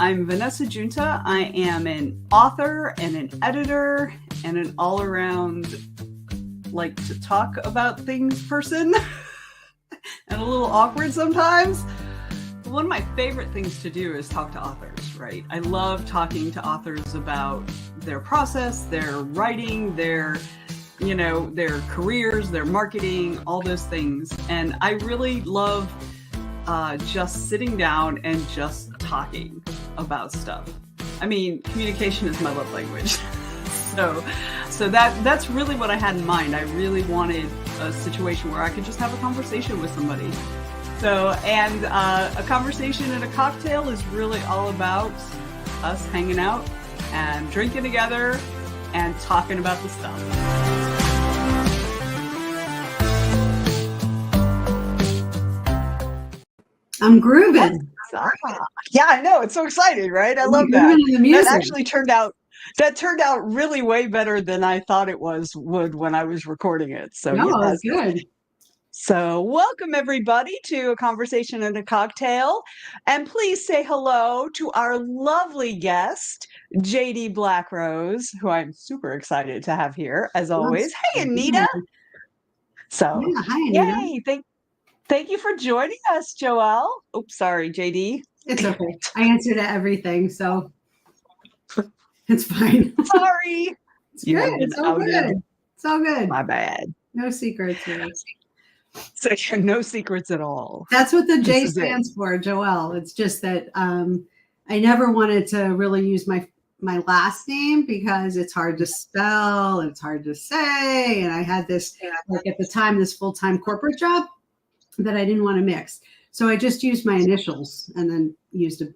I'm Venessa Giunta. I am an author and an editor and an all-around like to talk about things person and a little awkward sometimes. One of my favorite things to do is talk to authors, right? I love talking to authors about their process, their writing, their careers, their marketing, all those things. And I really love just sitting down and just talking about stuff. I mean, communication is my love language. So that's really what I had in mind. I really wanted a situation where I could just have a conversation with somebody. So, and a conversation and a cocktail is really all about us hanging out and drinking together and talking about the stuff. I'm grooving. Yeah, I know. It's so exciting, right? I love that. That actually turned out really way better than I thought it would when I was recording it. So that's good. So welcome everybody to A Conversation and a Cocktail. And please say hello to our lovely guest, JD Blackrose, who I'm super excited to have here as always. Hey, Anita. So, hi, Anita. Yay. Thank you for joining us, Joelle. Oops, sorry, JD. It's okay. I answer to everything, so it's fine. Sorry. It's good. It's all good. It's all good. My bad. No secrets here. So no secrets at all. That's what the J stands for, Joelle. It's just that I never wanted to really use my last name because it's hard to spell and it's hard to say. And I had this, like at the time, this full-time corporate job that I didn't want to mix. So I just used my initials and then used a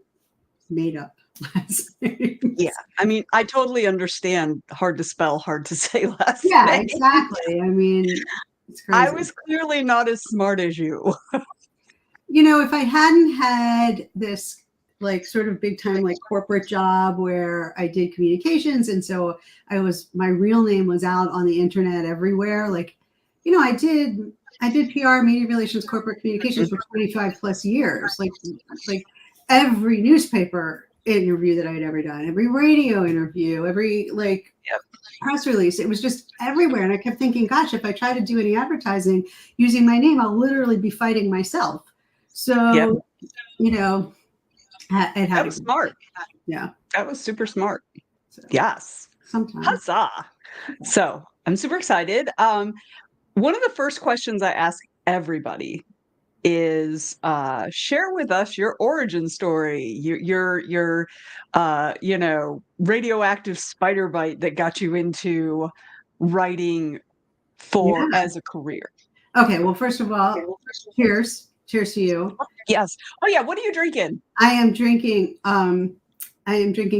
made up last name. Yeah. I mean, I totally understand hard to spell, hard to say last name. Yeah, exactly. I mean, it's crazy. I was clearly not as smart as you. If I hadn't had this like sort of big time like corporate job where I did communications. And so my real name was out on the internet everywhere. Like, I did PR, media relations, corporate communications for 25 plus years. Like every newspaper interview that I had ever done, every radio interview, every press release, it was just everywhere. And I kept thinking, gosh, if I try to do any advertising using my name, I'll literally be fighting myself. So, it had that was smart. Yeah. That was super smart. So, yes. Sometimes. Huzzah. So I'm super excited. One of the first questions I ask everybody is share with us your origin story, your radioactive spider bite that got you into writing as a career. Okay, well, first of all, cheers to you. Yes. Oh yeah, what are you drinking? I am drinking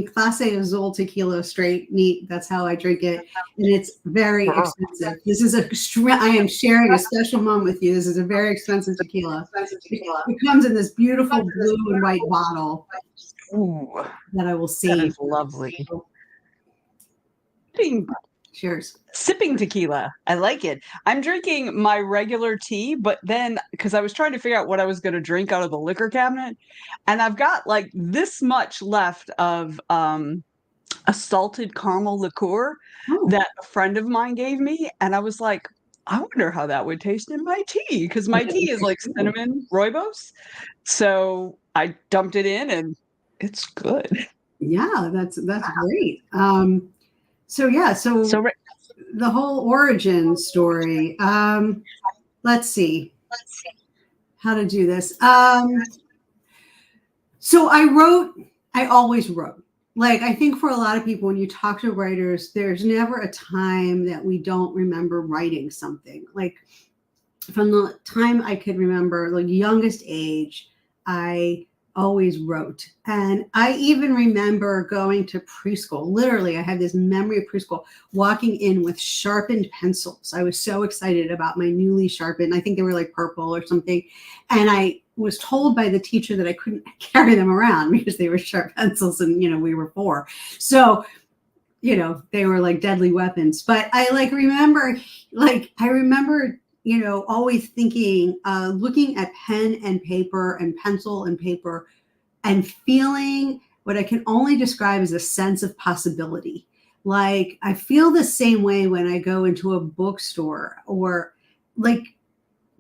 Clase Azul tequila straight neat. That's how I drink it. And it's very expensive. This is I am sharing a special moment with you. This is a very expensive tequila. It comes in this beautiful blue and white bottle. Ooh, that I will save. That is lovely. Cheers. Sipping tequila. I like it. I'm drinking my regular tea, but then because I was trying to figure out what I was going to drink out of the liquor cabinet, and I've got like this much left of a salted caramel liqueur that a friend of mine gave me, and I was like, I wonder how that would taste in my tea, because my tea is like cinnamon rooibos. So I dumped it in, and it's good. Yeah, that's great. So the whole origin story. Let's see how to do this. So I always wrote. Like, I think for a lot of people, when you talk to writers, there's never a time that we don't remember writing something. Like, from the time I could remember, like youngest age, I always wrote. And I even remember going to preschool. Literally, I have this memory of preschool, walking in with sharpened pencils. I was so excited about my newly sharpened, I think they were like purple or something. And I was told by the teacher that I couldn't carry them around because they were sharp pencils and, we were 4. So, they were like deadly weapons. But I remember always thinking, looking at pen and paper and pencil and paper and feeling what I can only describe as a sense of possibility. Like I feel the same way when I go into a bookstore, or like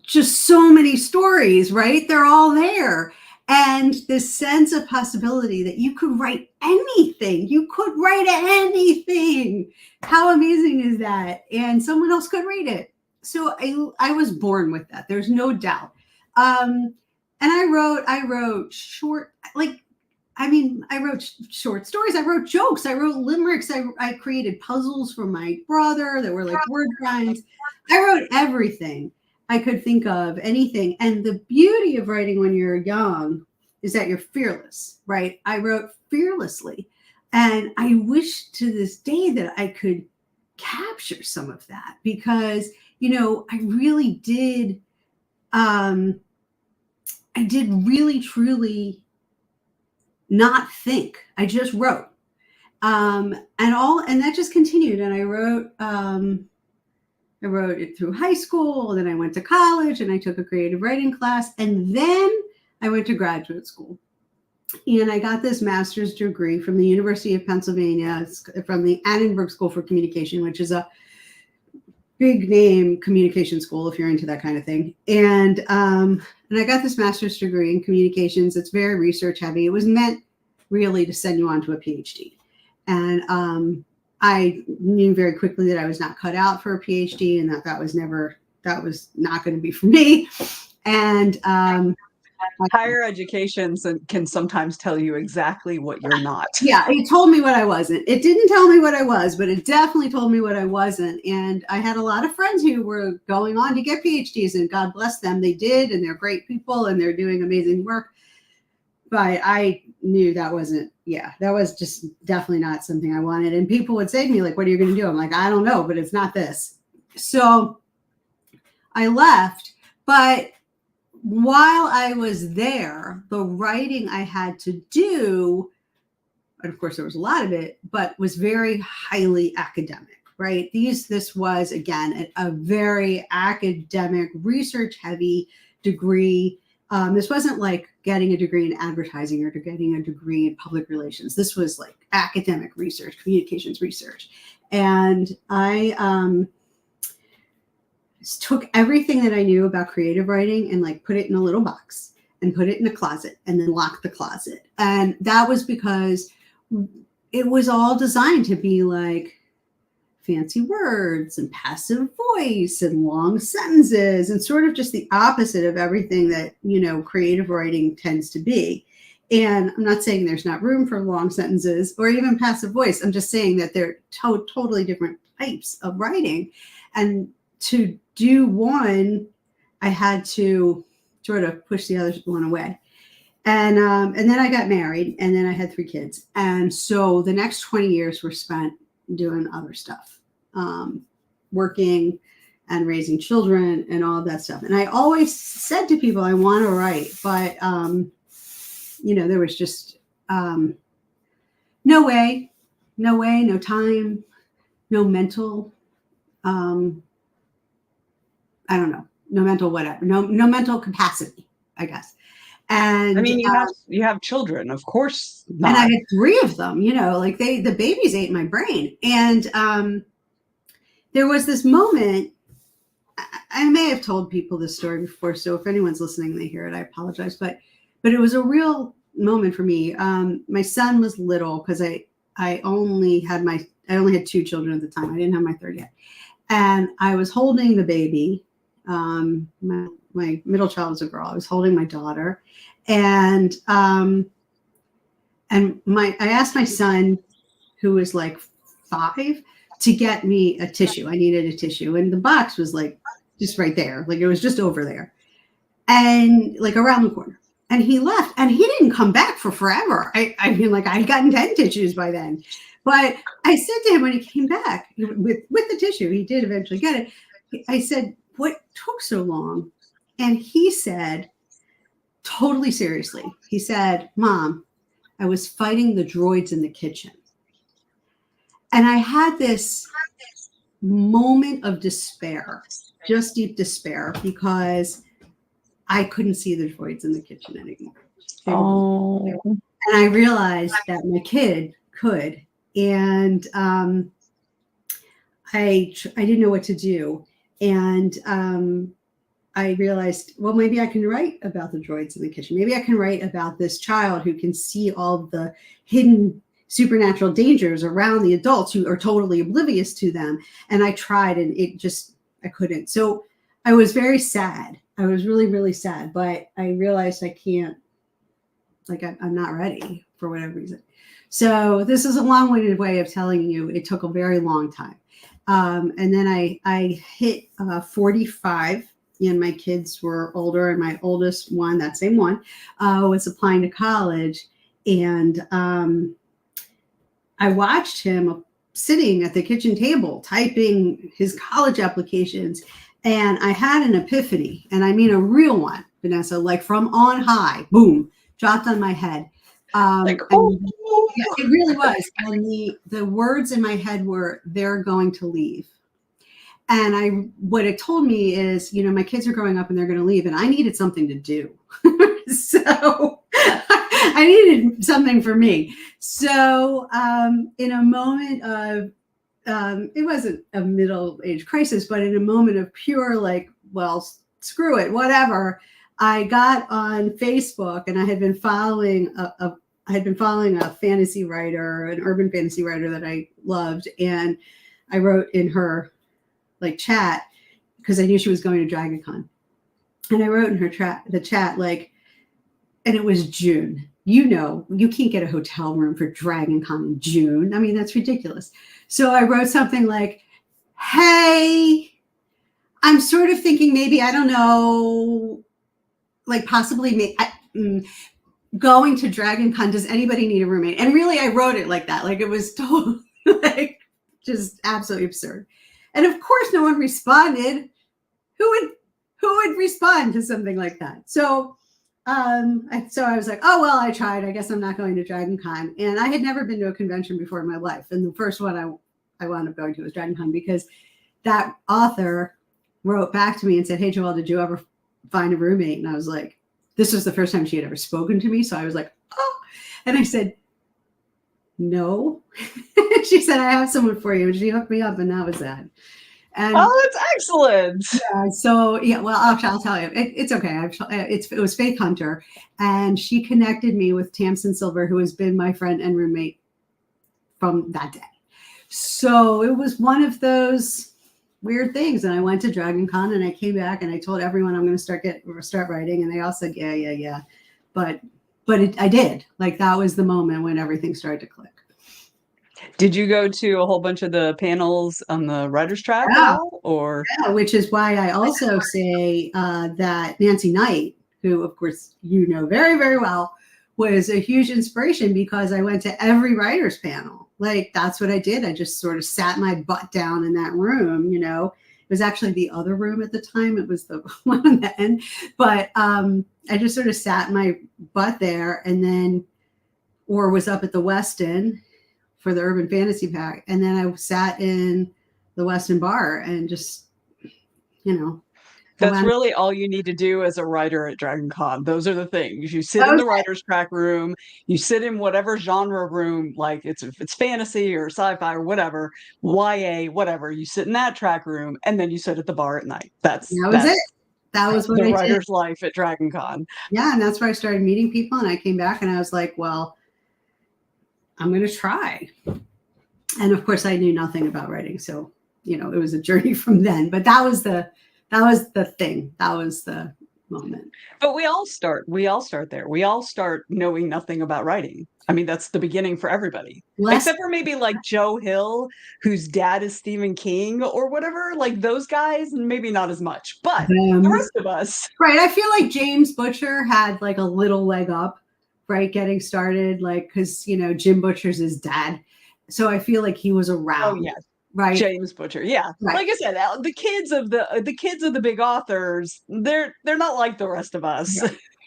just so many stories, right? They're all there. And this sense of possibility that you could write anything. You could write anything. How amazing is that? And someone else could read it. So I was born with that. There's no doubt. And I wrote short, I wrote short stories. I wrote jokes. I wrote limericks. I created puzzles for my brother that were like word grinds. I wrote everything I could think of, anything. And the beauty of writing when you're young is that you're fearless, right? I wrote fearlessly. And I wish to this day that I could capture some of that, because, I really did, I did really, truly not think. I just wrote. And that just continued. And I wrote it through high school, and then I went to college and I took a creative writing class, and then I went to graduate school. And I got this master's degree from the University of Pennsylvania, from the Annenberg School for Communication, which is a big name communication school if you're into that kind of thing. And I got this master's degree in communications. It's very research heavy. It was meant really to send you on to a PhD. And I knew very quickly that I was not cut out for a PhD, and that was not going to be for me. And higher education can sometimes tell you exactly what you're not. Yeah, it told me what I wasn't. It didn't tell me what I was, but it definitely told me what I wasn't. And I had a lot of friends who were going on to get PhDs, and God bless them, they did, and they're great people, and they're doing amazing work. But I knew that was just definitely not something I wanted. And people would say to me, like, what are you going to do? I'm like, I don't know, but it's not this. So I left. But while I was there, the writing I had to do, and of course there was a lot of it, but was very highly academic, right? This was, again, a very academic, research-heavy degree. This wasn't like getting a degree in advertising or getting a degree in public relations. This was like academic research, communications research. And I took everything that I knew about creative writing and like put it in a little box and put it in a closet and then locked the closet. And that was because it was all designed to be like fancy words and passive voice and long sentences, and sort of just the opposite of everything that, creative writing tends to be. And I'm not saying there's not room for long sentences or even passive voice. I'm just saying that they're totally different types of writing. And to do one, I had to sort of push the other one away. And then I got married, and then I had 3 kids. And so the next 20 years were spent doing other stuff, working and raising children and all of that stuff. And I always said to people, I want to write, but, there was just no way, no time, no mental, I don't know, no mental whatever, no mental capacity, I guess. And I mean, you have children, of course not. And I had 3 of them, like the babies ate my brain. And there was this moment, I may have told people this story before, so if anyone's listening, they hear it, I apologize. But it was a real moment for me. My son was little because I only had 2 children at the time. I didn't have my 3rd yet. And I was holding the baby. My middle child was a girl. I was holding my daughter, and I asked my son, who was like 5, to get me a tissue. I needed a tissue, and the box was like just right there, like it was just over there, and like around the corner. And he left, and he didn't come back for forever. I mean, like I'd gotten 10 tissues by then. But I said to him when he came back with the tissue, he did eventually get it. I said, what took so long? And he said, totally seriously, he said, Mom, I was fighting the droids in the kitchen. And I had this moment of despair, just deep despair, because I couldn't see the droids in the kitchen anymore. And I realized that my kid could. And I didn't know what to do. And I realized, well, maybe I can write about the droids in the kitchen. Maybe I can write about this child who can see all the hidden supernatural dangers around the adults who are totally oblivious to them. And I tried, and I couldn't. So I was very sad. I was really, really sad, but I realized I can't, like, I'm not ready for whatever reason. So this is a long-winded way of telling you it took a very long time. And then I hit 45, and my kids were older, and my oldest one, that same one, was applying to college. And I watched him sitting at the kitchen table typing his college applications. And I had an epiphany, and I mean a real one, Venessa, like from on high, boom, dropped on my head. Like, oh. Yeah, it really was. And the words in my head were, they're going to leave. And what it told me is, my kids are growing up and they're going to leave, and I needed something to do. So I needed something for me. So in a moment of, it wasn't a middle-age crisis, but in a moment of pure, like, well, screw it, whatever, I got on Facebook, and I had been following a fantasy writer, an urban fantasy writer that I loved, and I wrote in her like chat because I knew she was going to DragonCon, and I wrote in her the chat, like, and it was June. You can't get a hotel room for DragonCon in June. I mean, that's ridiculous. So I wrote something like, hey, I'm sort of thinking maybe, I don't know, like possibly going to DragonCon. Does anybody need a roommate? And really, I wrote it like that. Like, it was totally like just absolutely absurd. And of course, no one responded. Who would respond to something like that? So I was like, oh, well, I tried. I guess I'm not going to DragonCon. And I had never been to a convention before in my life. And the first one I wound up going to was DragonCon, because that author wrote back to me and said, hey, Joelle, did you ever find a roommate? And I was like, this was the first time she had ever spoken to me. So I was like, oh, and I said, no. She said, I have someone for you. And she hooked me up, and that was that. And, oh, that's excellent. Yeah. So yeah, well, I'll tell you, it's okay. It was Faith Hunter, and she connected me with Tamsin Silver, who has been my friend and roommate from that day. So it was one of those weird things. And I went to DragonCon, and I came back, and I told everyone I'm going to start writing, and they all said, yeah. But I did. Like, that was the moment when everything started to click. Did you go to a whole bunch of the panels on the writer's track at all? Or which is why I also say that Nancy Knight, who of course you know very, very well, was a huge inspiration, because I went to every writer's panel. Like, that's what I did. I just sort of sat my butt down in that room. It was actually the other room at the time. It was the one on the end. But I just sort of sat my butt there, and then, or was up at the Westin for the Urban Fantasy Pack. And then I sat in the Westin bar and just, that's really all you need to do as a writer at DragonCon. Those are the things. You sit in the writer's track room, you sit in whatever genre room, like if it's fantasy or sci-fi or whatever, YA, whatever, you sit in that track room, and then you sit at the bar at night. That was it. That was what the writer's life at DragonCon. Yeah, and that's where I started meeting people, and I came back and I was like, well, I'm going to try. And of course, I knew nothing about writing. So, it was a journey from then. But that was the thing. That was the moment. But we all start there. We all start knowing nothing about writing. I mean, that's the beginning for everybody. Except for maybe like Joe Hill, whose dad is Stephen King or whatever, like those guys, maybe not as much. But the rest of us. Right. I feel like James Butcher had like a little leg up. Right, getting started, like, because Jim Butcher's his dad, so I feel like he was around. Oh yes, right, James Butcher, yeah. Right. Like I said, the kids of the big authors, they're not like the rest of us.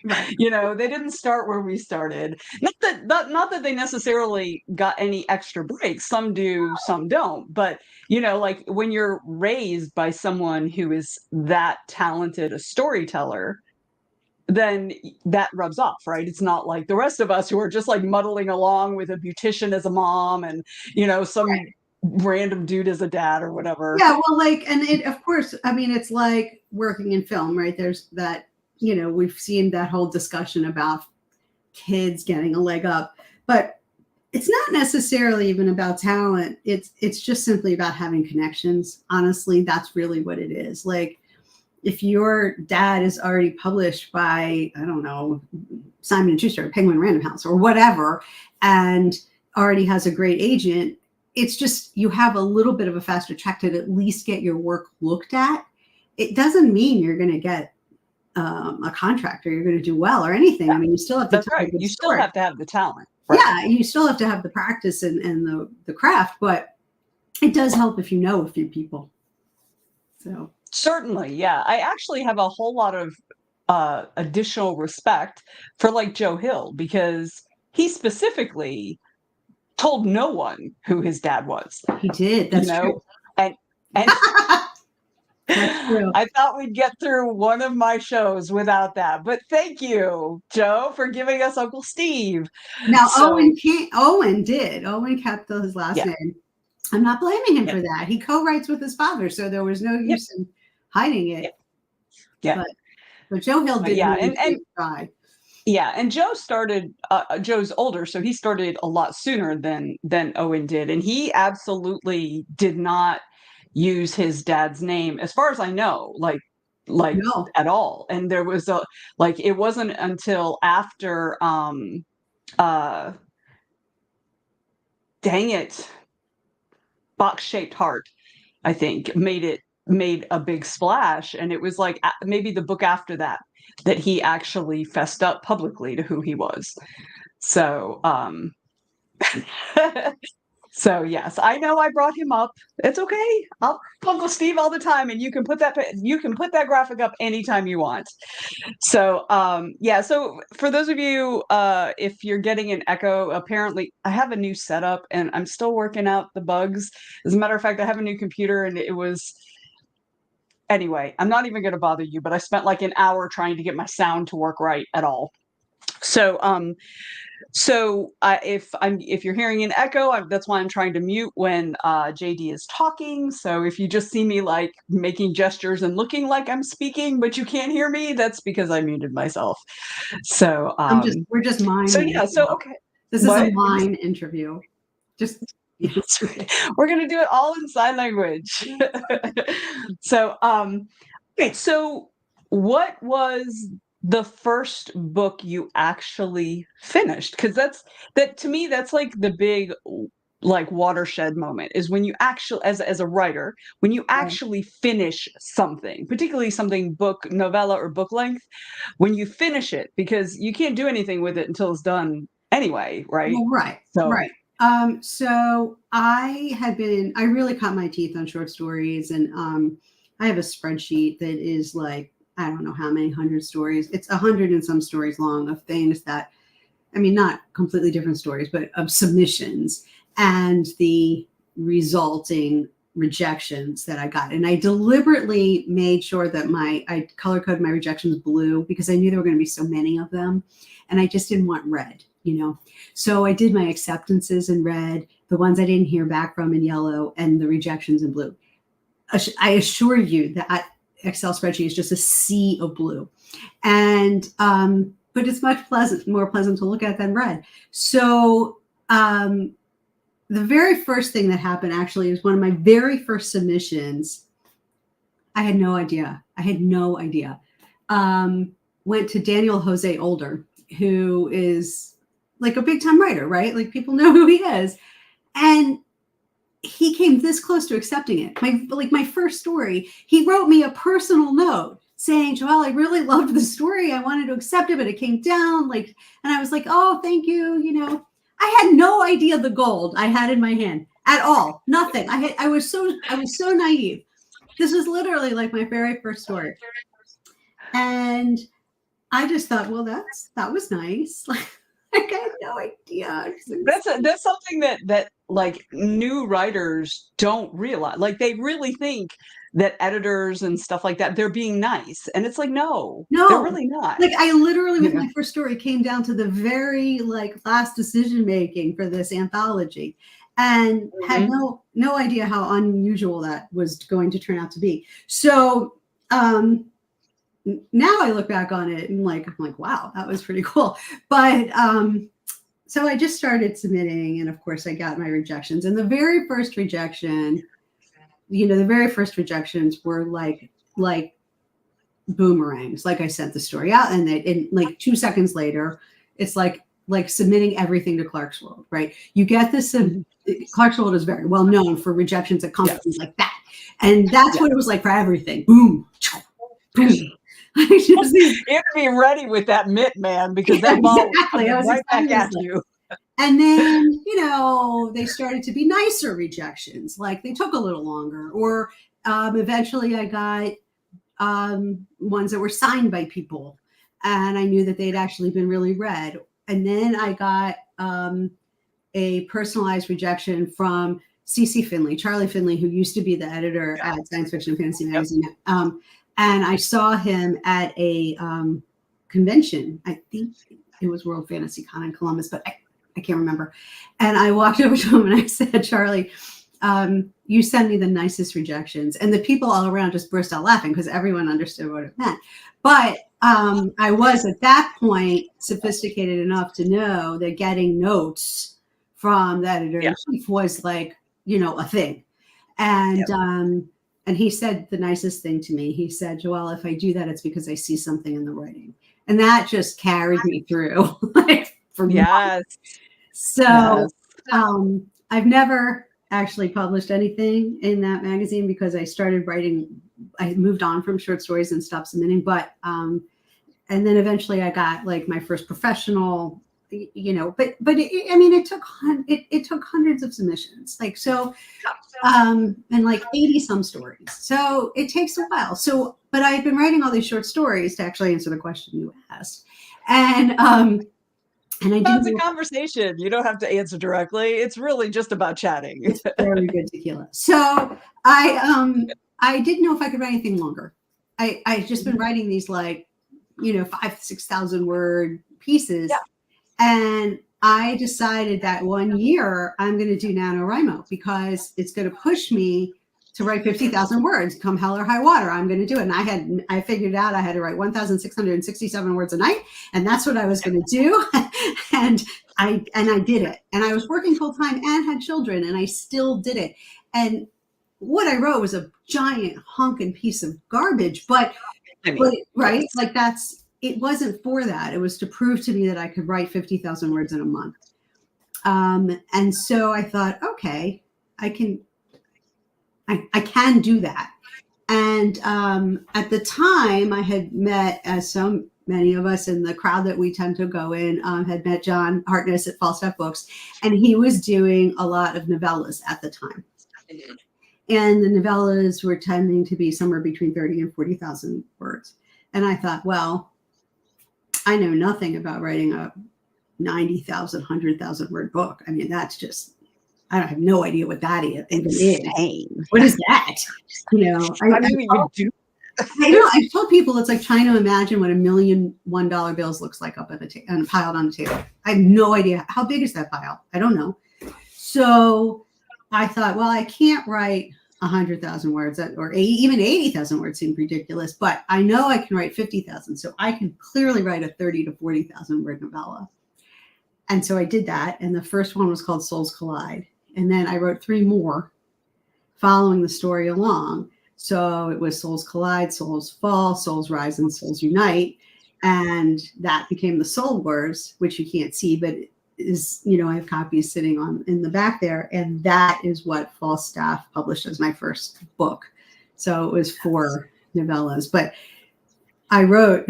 Right. They didn't start where we started. Not that they necessarily got any extra breaks. Some do, some don't. But like when you're raised by someone who is that talented a storyteller, then that rubs off, right? It's not like the rest of us who are just like muddling along with a beautician as a mom and, some random dude as a dad or whatever. Yeah, well, like, and it, of course, I mean, it's like working in film, right? There's that, we've seen that whole discussion about kids getting a leg up, but it's not necessarily even about talent. It's just simply about having connections. Honestly, that's really what it is. Like, if your dad is already published by, I don't know, Simon & Schuster, Penguin Random House or whatever, and already has a great agent, it's just you have a little bit of a faster track to at least get your work looked at. It doesn't mean you're going to get a contract or you're going to do well or anything. I mean, you still have to. That's right. You still have to have the talent. Right? Yeah, you still have to have the practice and the craft, but it does help if you know a few people. So. Certainly, yeah. I actually have a whole lot of additional respect for like Joe Hill because he specifically told no one who his dad was. He did. That's true. And that's true. I thought we'd get through one of my shows without that, but thank you, Joe, for giving us Uncle Steve. Now, Owen did. Owen kept his last name. I'm not blaming him for that. He co-writes with his father, so there was no use in hiding it. Yeah. But Joe Hill did really try. Yeah, and Joe started, Joe's older, so he started a lot sooner than Owen did. And he absolutely did not use his dad's name, as far as I know, like no. At all. And there was it wasn't until after, dang it, Box-Shaped Heart, I think, made a big splash. And it was like maybe the book after that he actually fessed up publicly to who he was. So, so yes, I know I brought him up. It's okay. I'll Uncle Steve all the time, and you can put that graphic up anytime you want. So, so for those of you, if you're getting an echo, apparently I have a new setup and I'm still working out the bugs. As a matter of fact, I have a new computer and it was. Anyway, I'm not even going to bother you, but I spent like an hour trying to get my sound to work right at all. So, if you're hearing an echo, that's why I'm trying to mute when JD is talking. So if you just see me like making gestures and looking like I'm speaking, but you can't hear me, that's because I muted myself. So we're just miming. So yeah, so okay. This is a mime interview. Just. We're going to do it all in sign language. So, okay. So what was the first book you actually finished? Because that to me, that's like the big, like watershed moment is when you actually, as a writer, when you actually finish something, particularly something book, novella or book length, when you finish it, because you can't do anything with it until it's done anyway. Right. Well, right. So, right. So I really cut my teeth on short stories, and I have a spreadsheet that is like, I don't know how many 100 stories. It's 100 and some stories long of things that, I mean, not completely different stories, but of submissions and the resulting rejections that I got. And I deliberately made sure that I color coded my rejections blue because I knew there were going to be so many of them. And I just didn't want red. So I did my acceptances in red, the ones I didn't hear back from in yellow, and the rejections in blue. I assure you that Excel spreadsheet is just a sea of blue, and but it's much more pleasant to look at than red. So the very first thing that happened actually is one of my very first submissions. I had no idea. Went to Daniel Jose Older, who is like a big time writer, right? Like people know who he is. And he came this close to accepting it. My first story, he wrote me a personal note saying, Joelle, I really loved the story. I wanted to accept it, but it came down and I was like, oh, thank you. I had no idea the gold I had in my hand at all. Nothing. I was so naive. This was literally like my very first story. And I just thought, well, that was nice. I had no idea. That's something that like new writers don't realize, like they really think that editors and stuff like that, they're being nice. And it's like, no, they're No, really not. like I literally with Yeah. my first story came down to the very like last decision making for this anthology, and had no idea how unusual that was going to turn out to be. So now I look back on it and I'm like, wow, that was pretty cool. But so I just started submitting, and of course I got my rejections. And the very first rejection, the very first rejections were like boomerangs. Like I sent the story out, and like 2 seconds later, it's like submitting everything to Clarkesworld, right? You get this. Clarkesworld is very well known for rejections at companies like that, and that's what it was like for everything. Boom, boom. You have to be ready with that mitt, man, because that ball was right back at you. And then, they started to be nicer rejections. Like they took a little longer, or eventually I got ones that were signed by people, and I knew that they'd actually been really read. And then I got a personalized rejection from C.C. Finley, Charlie Finley, who used to be the editor at Science Fiction and Fantasy Magazine. And I saw him at a convention. I think it was World Fantasy Con in Columbus, but I can't remember. And I walked over to him and I said, Charlie, you send me the nicest rejections. And the people all around just burst out laughing because everyone understood what it meant. But I was at that point sophisticated enough to know that getting notes from the editor-in-chief was like, a thing. And he said the nicest thing to me. He said, Joelle, if I do that, it's because I see something in the writing. And that just carried me through. For months. So I've never actually published anything in that magazine because I started writing. I moved on from short stories and stopped submitting. But and then eventually I got like my first professional, but it took hundreds of submissions, and like 80 some stories. So it takes a while. So, but I've been writing all these short stories to actually answer the question you asked. And it's a conversation. You don't have to answer directly. It's really just about chatting. It's very good tequila. So I didn't know if I could write anything longer. I've just been writing these 5,000-6,000 word pieces. Yeah. And I decided that 1 year I'm going to do NaNoWriMo because it's going to push me to write 50,000 words come hell or high water. I'm going to do it. And I figured out I had to write 1,667 words a night. And that's what I was going to do. and I did it. And I was working full time and had children, and I still did it. And what I wrote was a giant honking piece of garbage, but right. Like it wasn't for that. It was to prove to me that I could write 50,000 words in a month. And so I thought, okay, I can do that. And at the time I had met, as so many of us in the crowd that we tend to go in, had met John Hartness at Falstaff Books, and he was doing a lot of novellas at the time. And the novellas were tending to be somewhere between 30 and 40,000 words. And I thought, well, I know nothing about writing a 90,000, 100,000 word book. I mean, that's just, I have no idea what that is. What is that? I've told people it's like trying to imagine what $1 million $1 bills looks like up and piled on the table. I have no idea. How big is that pile? I don't know. So I thought, well, I can't write 100,000 words or even 80,000 words seemed ridiculous, but I know I can write 50,000. So I can clearly write a 30 to 40,000 word novella. And so I did that. And the first one was called Souls Collide. And then I wrote 3 more following the story along. So it was Souls Collide, Souls Fall, Souls Rise, and Souls Unite. And that became the Soul Wars, which you can't see, but is, I have copies sitting in the back there. And that is what Falstaff published as my first book. So it was 4 novellas, but I wrote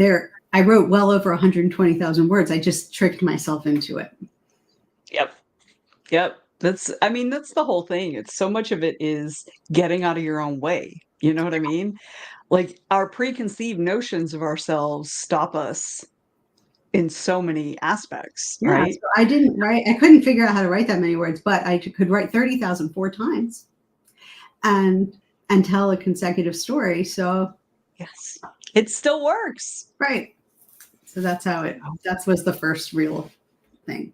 well over 120,000 words. I just tricked myself into it. Yep. That's the whole thing. It's so much of it is getting out of your own way. You know what I mean? Like our preconceived notions of ourselves stop us in so many aspects, Yeah, right? so I couldn't figure out how to write that many words, but I could write 30,000 4 times and tell a consecutive story. So Yes, it still works. right. So that was the first real thing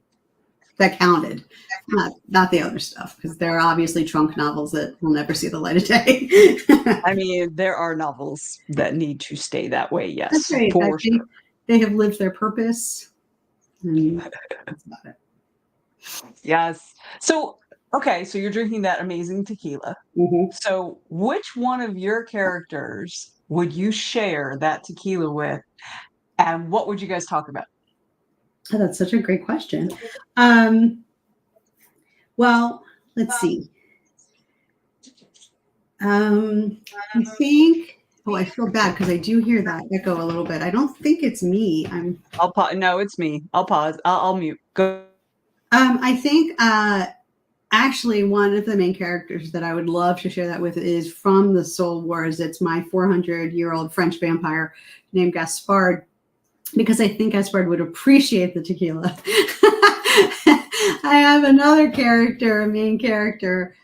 that counted, not the other stuff, because there are obviously trunk novels that will never see the light of day. I mean, there are novels that need to stay that way, That's yes, right. for sure. They have lived their purpose, and that's about it. Yes. So, okay, so you're drinking that amazing tequila. Mm-hmm. So, which one of your characters would you share that tequila with, and what would you guys talk about? Oh, that's such a great question. Well, let's see. I think. Oh, I feel bad because I do hear that echo a little bit. I don't think it's me. I'll pause. No, it's me. I'll pause. I'll mute. Go. I think actually one of the main characters that I would love to share that with is from the Soul Wars. It's my 400-year-old French vampire named Gaspard, because I think Gaspard would appreciate the tequila. I have another character, a main character,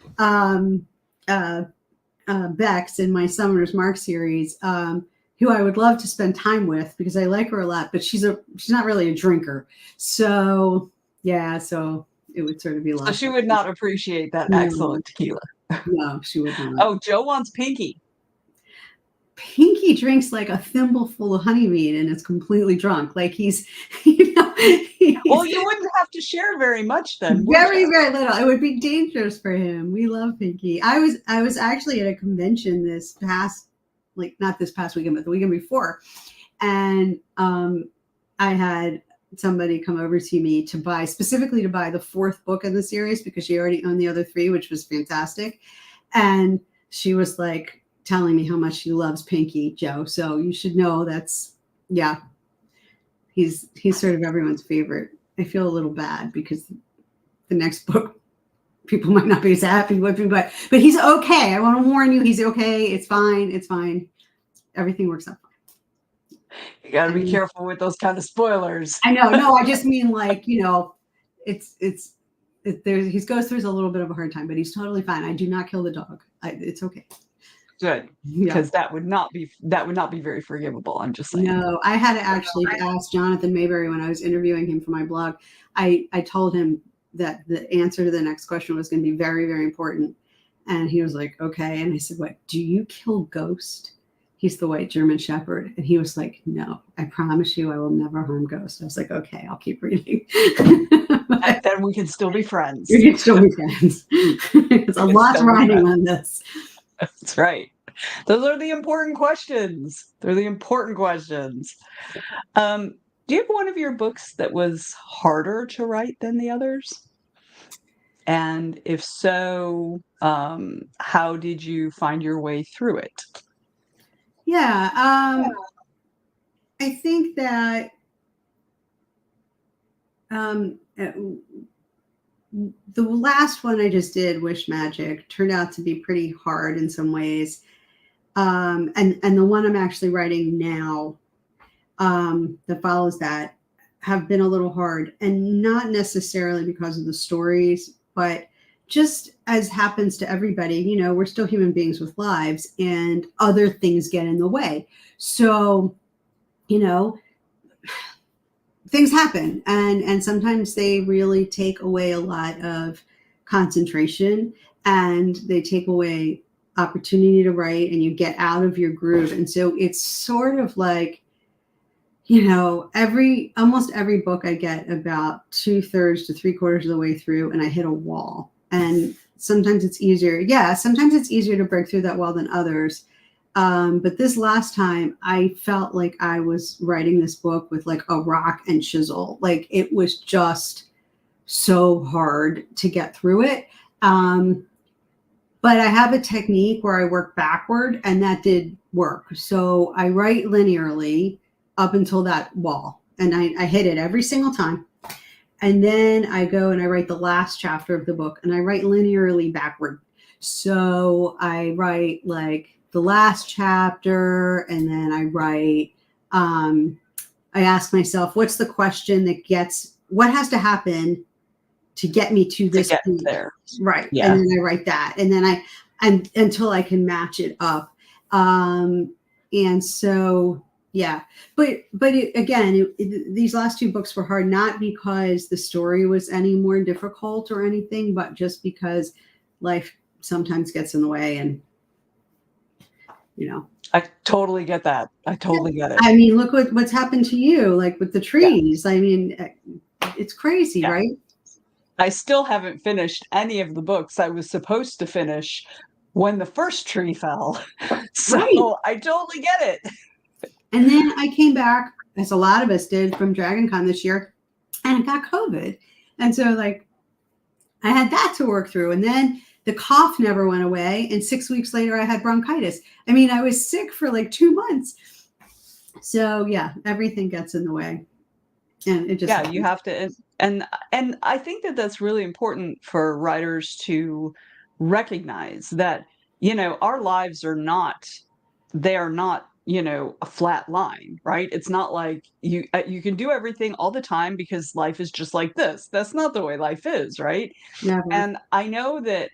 Bex in my Summoner's Mark series, who I would love to spend time with because I like her a lot, but she's not really a drinker. So yeah, so it would sort of be lost. So she would not appreciate that excellent tequila. No, she would not. Oh, Joe wants Pinky. Pinky drinks like a thimbleful of honeymead and is completely drunk. Like he's well, you wouldn't have to share very much then. Very little. It would be dangerous for him. We love Pinky. I was actually at a convention not this past weekend, but the weekend before, and I had somebody come over to me specifically to buy the 4th book in the series because she already owned the other 3, which was fantastic, and she was like telling me how much she loves Pinky, Joe. So you should know he's sort of everyone's favorite. I feel a little bad because the next book people might not be as happy with me, but he's okay. I want to warn you, he's okay. It's fine. It's fine. Everything works out fine. You got to be careful with those kind of spoilers. I know. No, I just mean he goes through a little bit of a hard time, but he's totally fine. I do not kill the dog. It's okay. Good, because that would not be very forgivable. I'm just saying. No, I had to actually ask Jonathan Mayberry when I was interviewing him for my blog. I told him that the answer to the next question was going to be very, very important, and he was like, "Okay." And I said, "What? Do you kill Ghost? He's the white German Shepherd." And he was like, "No, I promise you, I will never harm Ghost." I was like, "Okay, I'll keep reading." Then we can still be friends. We can still be friends. There's a lot riding on this. That's right. Those are the important questions. They're the important questions. Do you have one of your books that was harder to write than the others? And if so, how did you find your way through it? Yeah, I think that the last one I just did, Wish Magic, turned out to be pretty hard in some ways. And the one I'm actually writing now that follows that have been a little hard, and not necessarily because of the stories, but just as happens to everybody, we're still human beings with lives and other things get in the way. So, things happen, and sometimes they really take away a lot of concentration, and they take away opportunity to write, and you get out of your groove. And so it's sort of like, almost every book I get about 2/3 to 3/4 of the way through and I hit a wall. And sometimes it's easier. Yeah, sometimes it's easier to break through that wall than others. But this last time I felt like I was writing this book with like a rock and chisel. Like it was just so hard to get through it. But I have a technique where I work backward, and that did work. So I write linearly up until that wall, and I hit it every single time. And then I go and I write the last chapter of the book, and I write linearly backward. So I write like the last chapter, and then I write I ask myself, what's the question what has to happen to get me to this point? There. Right. Yeah. And then I write that. And then until I can match it up. And so, yeah, but these last two books were hard, not because the story was any more difficult or anything, but just because life sometimes gets in the way, and I totally get that. I totally get it. I mean, look what's happened to you, like with the trees. I mean, it's crazy, right? I still haven't finished any of the books I was supposed to finish when the first tree fell. So right. I totally get it. And then I came back, as a lot of us did, from Dragon Con this year, and I got COVID. And so like I had that to work through. And then the cough never went away. And 6 weeks later, I had bronchitis. I mean, I was sick for like 2 months. So yeah, everything gets in the way. And it just happens. You have to. And I think that that's really important for writers to recognize that, our lives are not, a flat line, right? It's not like you can do everything all the time because life is just like this. That's not the way life is, right? Never. And I know that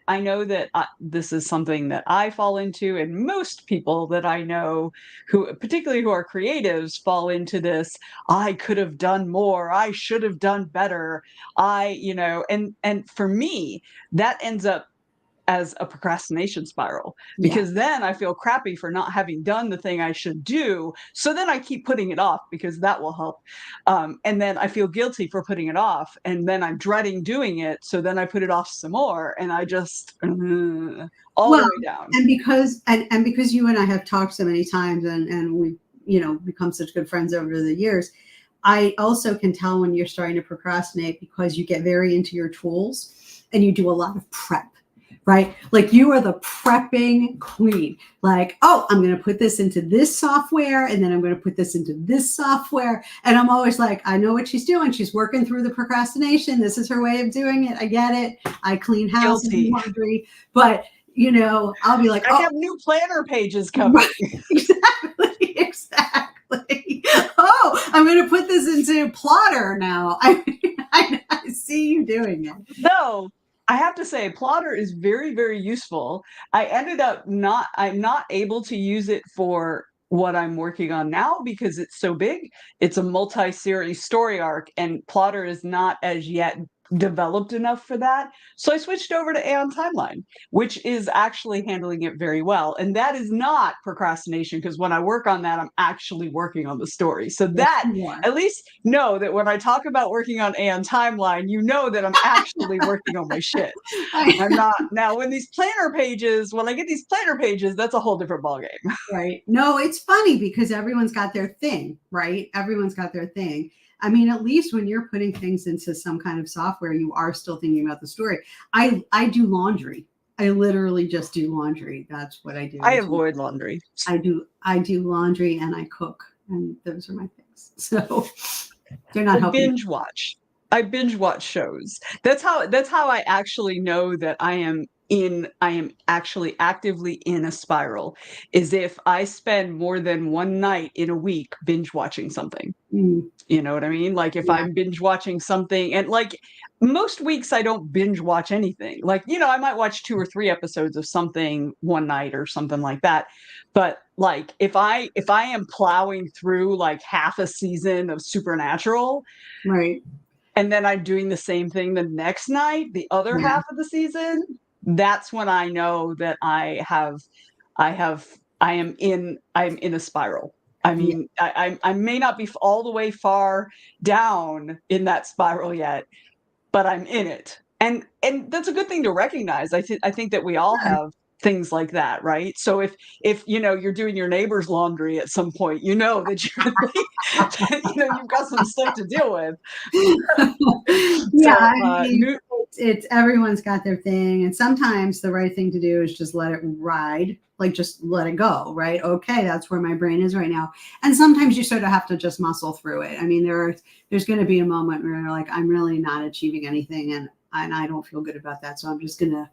this is something that I fall into, and most people that I know, particularly who are creatives, fall into this. I could have done more. I should have done better. And for me, that ends up as a procrastination spiral, because then I feel crappy for not having done the thing I should do. So then I keep putting it off because that will help. And then I feel guilty for putting it off. And then I'm dreading doing it. So then I put it off some more, and I just all the way down. And because you and I have talked so many times, and we've become such good friends over the years, I also can tell when you're starting to procrastinate, because you get very into your tools and you do a lot of prep. Right? Like you are the prepping queen. Like, oh, I'm going to put this into this software, and then I'm going to put this into this software. And I'm always like, I know what she's doing. She's working through the procrastination. This is her way of doing it. I get it. I clean house and laundry. But, I'll be like, I have new planner pages coming. Exactly. Oh, I'm going to put this into Plotter now. I see you doing it. No. I have to say, Plotter is very, very useful. I'm not able to use it for what I'm working on now because it's so big. It's a multi-series story arc, and Plotter is not as yet developed enough for that. So I switched over to Aeon Timeline, which is actually handling it very well. And that is not procrastination, because when I work on that, I'm actually working on the story. So that, at least know that when I talk about working on Aeon Timeline, that I'm actually working on my shit. I'm not. Now, when I get these planner pages, that's a whole different ballgame. Right. No, it's funny because everyone's got their thing, right? Everyone's got their thing. I mean, at least when you're putting things into some kind of software, you are still thinking about the story. I do laundry. I literally just do laundry. That's what I do. I avoid laundry. I do laundry, and I cook, and those are my things. So they're not helping. I binge watch shows. That's how I actually know that I am actually actively in a spiral, is if I spend more than one night in a week binge watching something. You know what I mean? Like if I'm binge watching something, and like most weeks I don't binge watch anything. Like, I might watch 2 or 3 episodes of something one night or something like that. But like if I am plowing through like half a season of Supernatural, right, and then I'm doing the same thing the next night, the other half of the season, that's when I know that I'm in a spiral. I mean, I may not be all the way far down in that spiral yet, but I'm in it. And that's a good thing to recognize. I think that we all have things like that, right? So if you're doing your neighbor's laundry at some point, that you've got some stuff to deal with. It's everyone's got their thing, and sometimes the right thing to do is just let it ride, like just let it go, right? Okay, that's where my brain is right now. And sometimes you sort of have to just muscle through it. I mean, there's going to be a moment where you're like, I'm really not achieving anything, and I don't feel good about that, so I'm just gonna,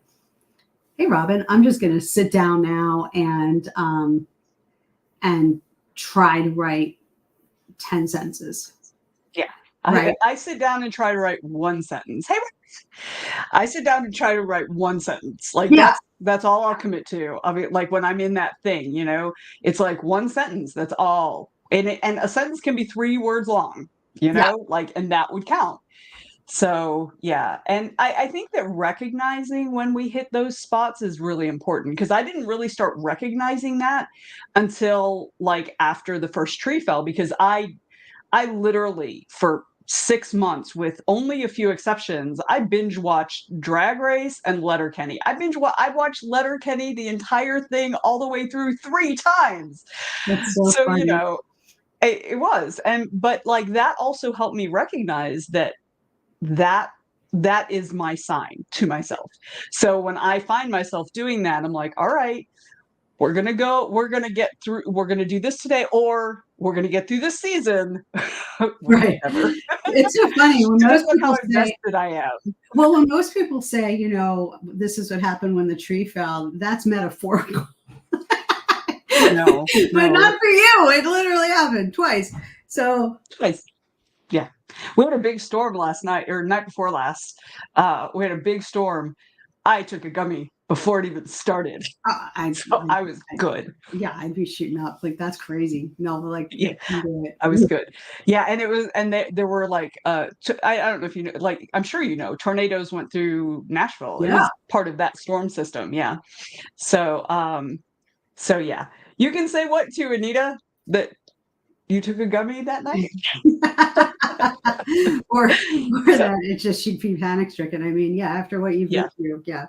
hey Robin, I'm just gonna sit down now and try to write 10 sentences. Yeah. Right. I sit down and try to write one sentence. Hey, I sit down and try to write one sentence. Like Yeah. that's all I'll commit to. I mean, like when I'm in that thing, it's like one sentence. That's all. And a sentence can be 3 words long, like, and that would count. So yeah. And I think that recognizing when we hit those spots is really important, because I didn't really start recognizing that until like after the first tree fell, because I literally for 6 months, with only a few exceptions, I binge watched Drag Race and Letterkenny. I watched Letterkenny the entire thing all the way through 3 times. That's so So, funny. it was. But like that also helped me recognize that is my sign to myself. So when I find myself doing that, I'm like, all right, we're going to get through, we're going to do this today, or we're going to get through this season. Right. It's so funny when most Depends on how people invested I am. well, when most people say, this is what happened when the tree fell, that's metaphorical. No. But not for you. It literally happened twice. So Twice. Yeah. We had a big storm last night, or night before last. We had a big storm. I took a gummy before it even started. I was good. Yeah, I'd be shooting up. Like, that's crazy. No, but like, yeah, I was good. Yeah, and it was, and there were like, I don't know if you know, like, I'm sure tornadoes went through Nashville. Yeah. It was part of that storm system. Yeah. So yeah, you can say what to Anita, that you took a gummy that night? or that it's just she'd be panic stricken. I mean, yeah, after what you've been through, yeah.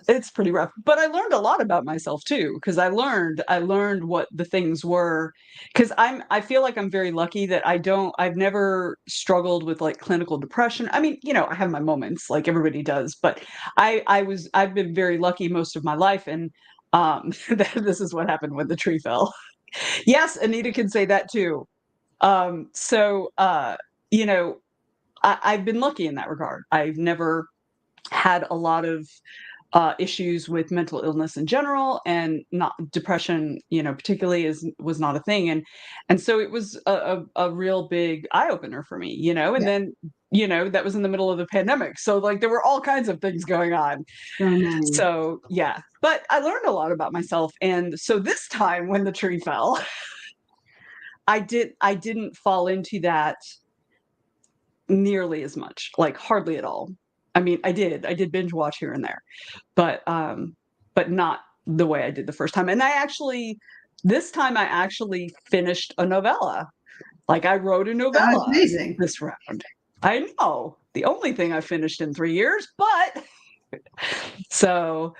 It's pretty rough. But I learned a lot about myself too, because I learned what the things were. Because I feel like I'm very lucky that I've never struggled with like clinical depression. I mean, I have my moments like everybody does, but I've been very lucky most of my life, and this is what happened when the tree fell. Yes, Anita can say that too. So I've been lucky in that regard. I've never had a lot of issues with mental illness in general, and not depression, particularly was not a thing. And so it was a real big eye opener for me, and then, that was in the middle of the pandemic. So like there were all kinds of things going on. So yeah, but I learned a lot about myself. And so this time when the tree fell, I didn't fall into that nearly as much, like hardly at all. I mean, I did binge watch here and there, but not the way I did the first time. And this time I actually finished a novella. Like I wrote a novella. That's amazing. This round. I know, the only thing I finished in 3 years, but so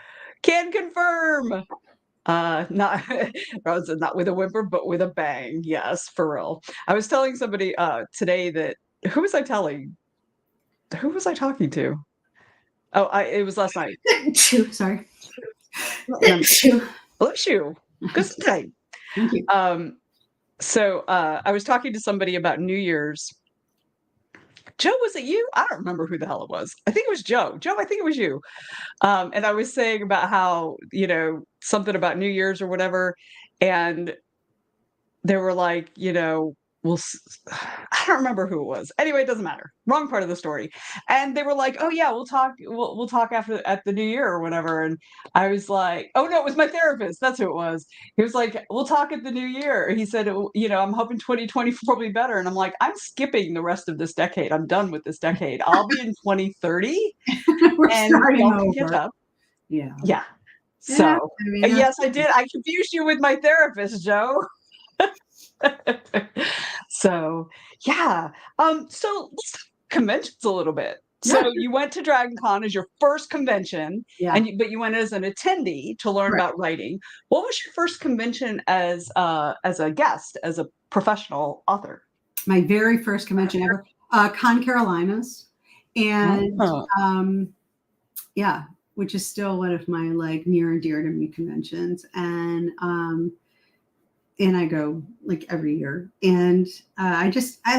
can confirm. Not with a whimper, but with a bang. Yes, for real. I was telling somebody today that, who was I telling? Who was I talking to? Oh, it was last night. Sorry. Bless you. Good night. Thank you. So I was talking to somebody about New Year's. Joe, was it you? I don't remember who the hell it was. I think it was Joe. Joe, I think it was you. And I was saying about how, something about New Year's or whatever. And they were like, I don't remember who it was. Anyway, it doesn't matter. Wrong part of the story. And they were like, oh yeah, we'll talk at the new year or whatever. And I was like, oh no, it was my therapist. That's who it was. He was like, we'll talk at the new year. He said, I'm hoping 2024 will be better. And I'm like, I'm skipping the rest of this decade. I'm done with this decade. I'll be in 2030. We're and starting over. Catch up. Yeah. Yeah. So yes, I did. I confused you with my therapist, Joe. So yeah. So let's talk conventions a little bit. So you went to Dragon Con as your first convention, but you went as an attendee to learn about writing. What was your first convention as a guest, as a professional author? My very first convention ever, Con Carolinas, and which is still one of my like near and dear to me conventions, and I go like every year, and I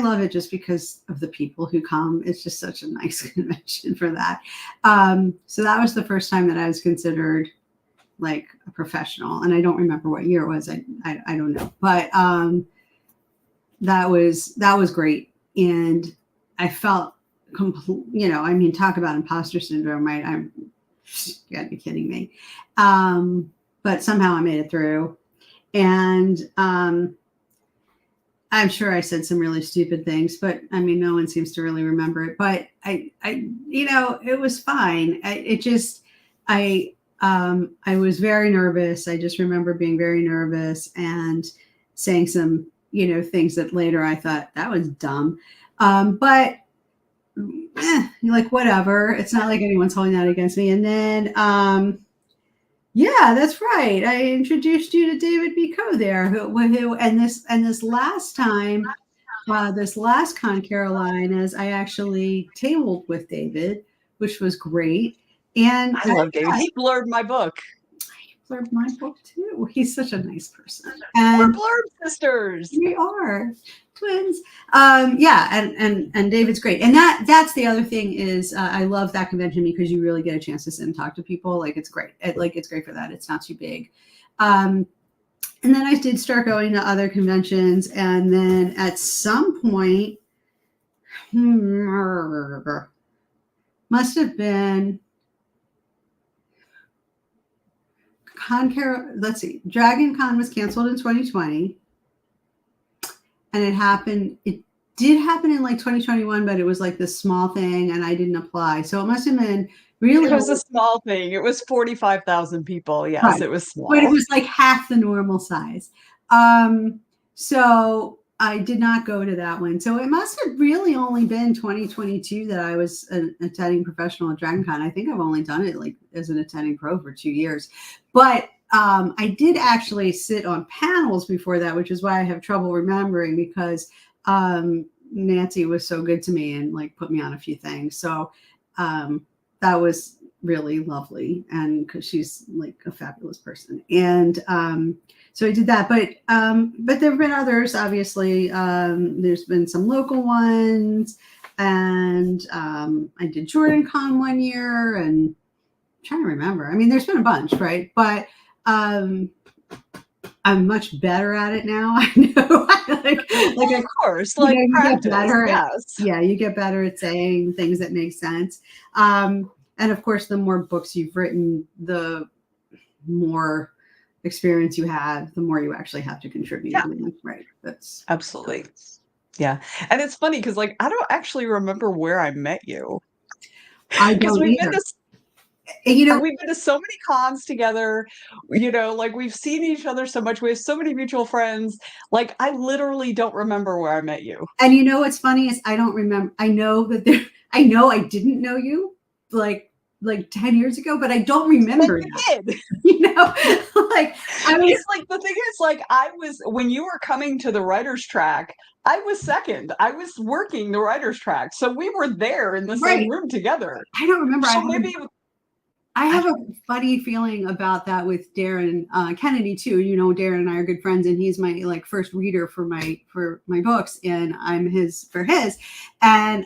love it just because of the people who come. It's just such a nice convention for that. So that was the first time that I was considered like a professional, and I don't remember what year it was. I don't know, but that was great. And I felt I mean, talk about imposter syndrome, right? You gotta be kidding me. But somehow I made it through. And I'm sure I said some really stupid things, but I mean, no one seems to really remember it. But I it was fine. I was very nervous. I just remember being very nervous and saying some, things that later I thought that was dumb. But like, whatever. It's not like anyone's holding that against me. And then, yeah, that's right. I introduced you to David B. Coe there, who and this last time, this last Con Carolinas, I actually tabled with David, which was great. And I love David. He blurbed my book. He blurbed my book too. He's such a nice person. We're blurb sisters. We are twins. Yeah, and David's great. And that's the other thing is I love that convention because you really get a chance to sit and talk to people. Like, it's great. It's great for that. It's not too big. And then I did start going to other conventions, and then at some point, must have been let's see, Dragon Con was canceled in 2020. And it did happen in like 2021, but it was like this small thing and I didn't apply. So it must have been really. It was a small thing. It was 45,000 people. Yes, right. It was small. But it was like half the normal size. So I did not go to that one. So it must have really only been 2022 that I was an attending professional at Dragon Con. I think I've only done it like as an attending pro for 2 years. But I did actually sit on panels before that, which is why I have trouble remembering because Nancy was so good to me and like put me on a few things. So that was really lovely, and because she's like a fabulous person. And so I did that, but there have been others, obviously. There's been some local ones, and I did Jordan Con one year, and I'm trying to remember. I mean, there's been a bunch, right? But I'm much better at it now. I know. Of course, like practice. You get better yes. You get better at saying things that make sense. And of course, the more books you've written, the more experience you have, the more you actually have to contribute. Yeah. Right. That's absolutely. Yeah. And it's funny because like I don't actually remember where I met you. I don't either. We've been to so many cons together, like we've seen each other so much. We have so many mutual friends. Like I literally don't remember where I met you. And what's funny is I don't remember. I know that I know I didn't know you like 10 years ago, but I don't remember. Like you did. Like I was like the thing is like when you were coming to the writer's track, I was second. I was working the writer's track. So we were there in the same room together. I don't remember. So I have a funny feeling about that with Darren Kennedy too. Darren and I are good friends, and he's my like first reader for my books, and I'm his for his. And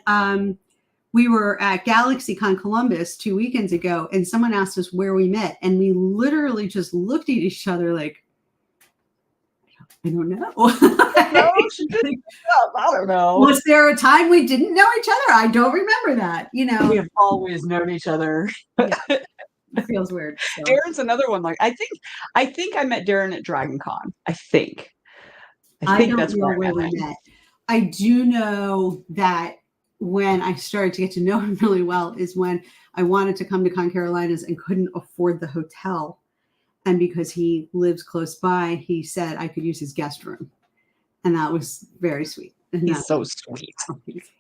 we were at GalaxyCon Columbus 2 weekends ago, and someone asked us where we met, and we literally just looked at each other like, I don't know. I don't know. Was there a time we didn't know each other? I don't remember that. We have always known each other. Yeah. It feels weird. So. Darren's another one. Like I think I met Darren at Dragon Con. I think that's where we met. I do know that when I started to get to know him really well is when I wanted to come to Con Carolinas and couldn't afford the hotel. And because he lives close by, he said I could use his guest room. And that was very sweet. And he's so sweet.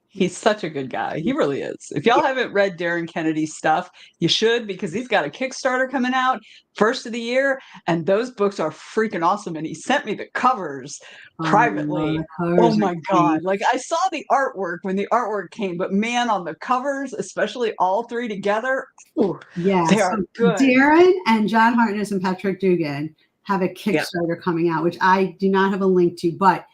He's such a good guy. He really is. If y'all haven't read Darren Kennedy's stuff, you should, because he's got a Kickstarter coming out first of the year. And those books are freaking awesome. And he sent me the covers privately. Oh my God. Like I saw the artwork when the artwork came, but man, on the covers, especially all three together, they are good. Darren and John Hartness and Patrick Dugan have a Kickstarter coming out, which I do not have a link to, but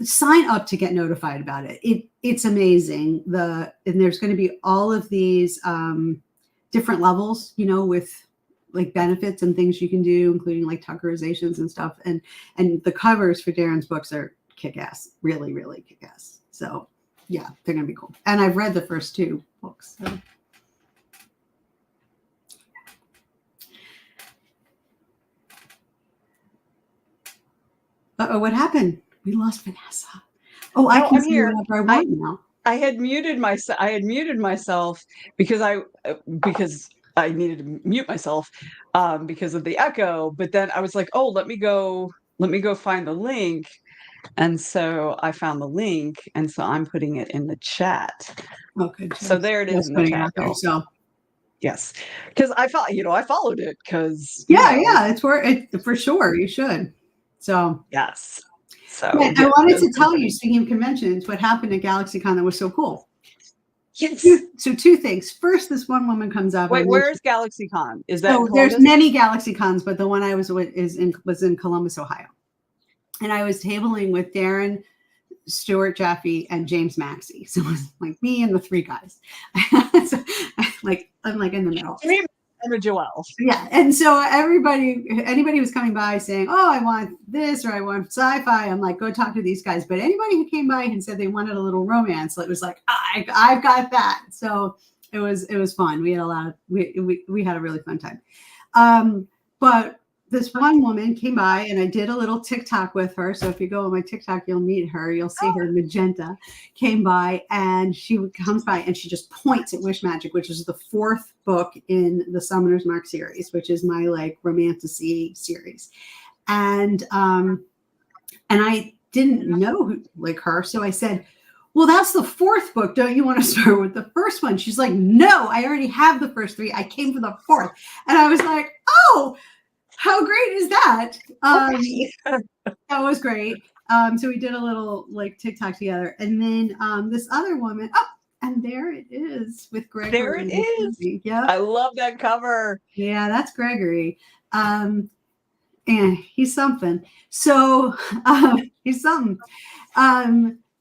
sign up to get notified about it. It's amazing. And there's going to be all of these different levels, with like benefits and things you can do, including like Tuckerizations and stuff. And the covers for Darren's books are kick-ass, really, really kick-ass. So yeah, they're going to be cool. And I've read the first 2 books. So. Uh-oh, what happened? We lost Venessa. Oh, I can see whatever I want now. I had muted myself because I needed to mute myself because of the echo. But then I was like, oh, let me go find the link. And so I found the link, and so I'm putting it in the chat. Okay. So there it is in the chat. There, so yes, because I followed it because yeah, it's for sure. You should. So yes. So yeah, I wanted to tell you, speaking of conventions, what happened at GalaxyCon that was so cool. Yes. So 2 things. First, this one woman comes up. Wait, where is GalaxyCon? Is that there's many GalaxyCons, but the one I was with was in Columbus, Ohio. And I was tabling with Darren, Stuart Jaffe, and James Maxey. So it was like me and the 3 guys. So, I'm like in the middle. I'm a Joelle. Yeah. And so anybody was coming by saying, oh, I want this or I want sci-fi. I'm like, go talk to these guys. But anybody who came by and said they wanted a little romance, it was like, I've got that. So it was fun. We had we had a really fun time. But this one woman came by and I did a little TikTok with her. So if you go on my TikTok, you'll meet her. You'll see her. Magenta came by and she comes by and she just points at Wish Magic, which is the 4th book in the Summoner's Mark series, which is my romantasy series. And I didn't know her. So I said, well, that's the 4th book. Don't you want to start with the first one? She's like, no, I already have the first 3. I came for the 4th. And I was like, oh, how great is that? That was great. So we did a little TikTok together. And then this other woman, and there it is with Gregory. There it is. Yeah. I love that cover. Yeah, that's Gregory. And he's something. So he's something.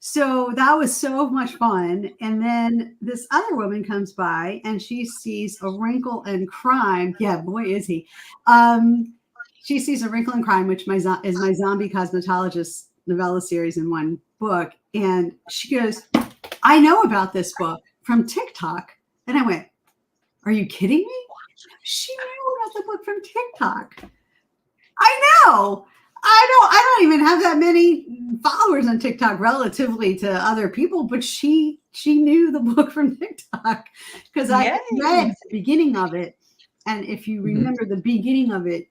So that was so much fun. And then this other woman comes by and she sees A Wrinkle in Crime. Yeah, boy, is he. She sees A Wrinkle in Crime, which is my Zombie Cosmetologist novella series in 1 book. And she goes, I know about this book from TikTok. And I went, are you kidding me? She knew about the book from TikTok. I know. I don't even have that many followers on TikTok relatively to other people, but she knew the book from TikTok because I read the beginning of it. And if you remember the beginning of it,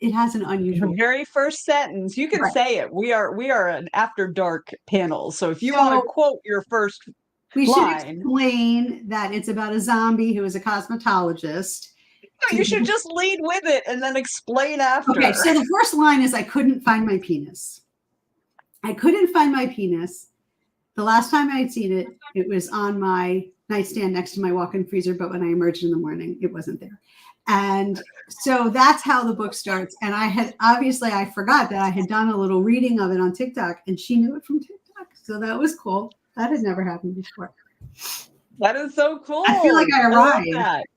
it has an unusual. The very first sentence, you can say it. We are an After Dark panel. So if you want to quote your first we line, should explain that it's about a zombie who is a cosmetologist. No, you should just lead with it and then explain after. Okay, so the first line is I couldn't find my penis. I couldn't find my penis. The last time I had seen it, it was on my nightstand next to my walk-in freezer, but when I emerged in the morning, it wasn't there. And so that's how the book starts. And I forgot that I had done a little reading of it on TikTok and she knew it from TikTok. So that was cool. That had never happened before. That is so cool. I feel like I arrived.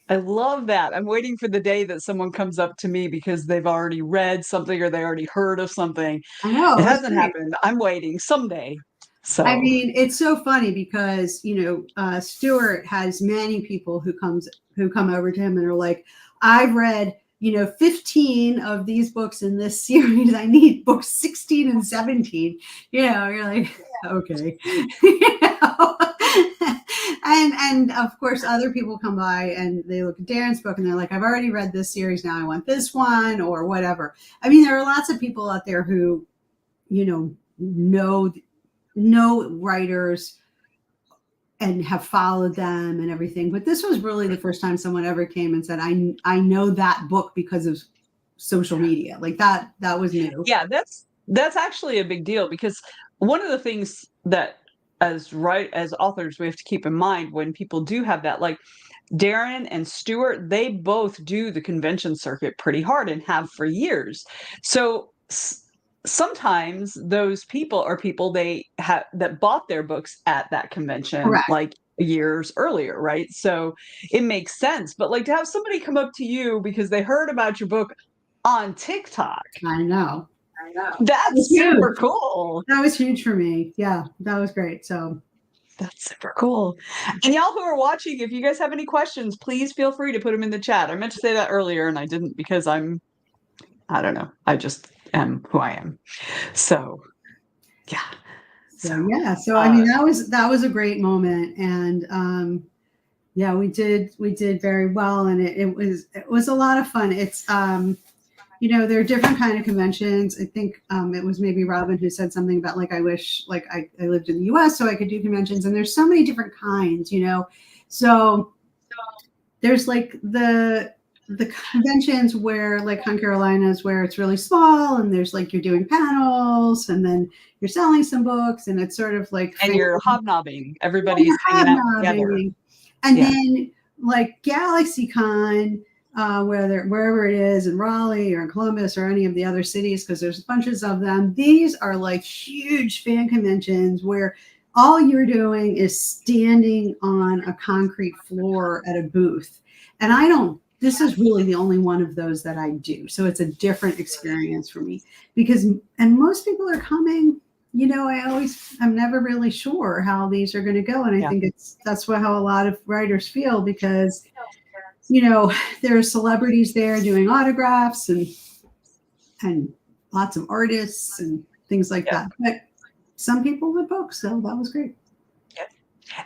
I love that. I'm waiting for the day that someone comes up to me because they've already read something or they already heard of something. I know. It hasn't happened. I'm waiting someday. So I mean, it's so funny because, Stuart has many people who come over to him and are like, I've read, 15 of these books in this series. I need books 16 and 17. You're like, okay. And of course, other people come by and they look at Darren's book and they're like, I've already read this series. Now I want this one or whatever. I mean, there are lots of people out there who, know writers and have followed them and everything. But this was really the first time someone ever came and said, I know that book because of social media. Like that was new. Yeah, that's actually a big deal because one of the things that as authors we have to keep in mind when people do have that, like Darren and Stuart, they both do the convention circuit pretty hard and have for years. So sometimes those people are people that bought their books at that convention. Correct. Like years earlier, right? So it makes sense. But like to have somebody come up to you because they heard about your book on TikTok. I know. That's super cool. That was huge for me. Yeah, that was great. So that's super cool. And y'all who are watching, if you guys have any questions, please feel free to put them in the chat. I meant to say that earlier and I didn't because I don't know. I just am who I am. So, yeah. So I mean, that was a great moment. And yeah, we did very well. And it was a lot of fun. It's, you know, there are different kind of conventions. I think it was maybe Robin who said something about like, I wish like I lived in the US so I could do conventions, and there's so many different kinds, you know? So there's like the conventions where like Con Carolina's where it's really small and there's like, you're doing panels and then you're selling some books and it's sort of like, and you're hobnobbing, everybody's hanging out together. And then like GalaxyCon, wherever it is in Raleigh or in Columbus or any of the other cities, because there's bunches of them. These are like huge fan conventions where all you're doing is standing on a concrete floor at a booth. And this is really the only one of those that I do. So it's a different experience for me and most people are coming, you know, I'm never really sure how these are going to go. And I think that's how a lot of writers feel, because you know, there are celebrities there doing autographs and lots of artists and things like that. But some people with books, so that was great. Yeah.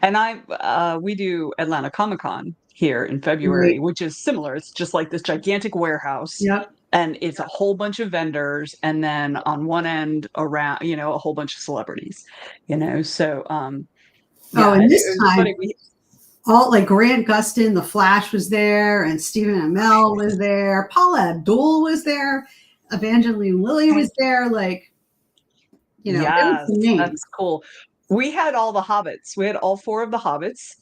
And we do Atlanta Comic-Con here in February, which is similar. It's just like this gigantic warehouse. Yep. And it's a whole bunch of vendors, and then on one end around, you know, a whole bunch of celebrities, you know. So and this time all like Grant Gustin, The Flash was there, and Stephen Amell was there, Paula Abdul was there, Evangeline Lilly was there, like, you know, that's cool. We had all the hobbits. We had all 4 of the hobbits.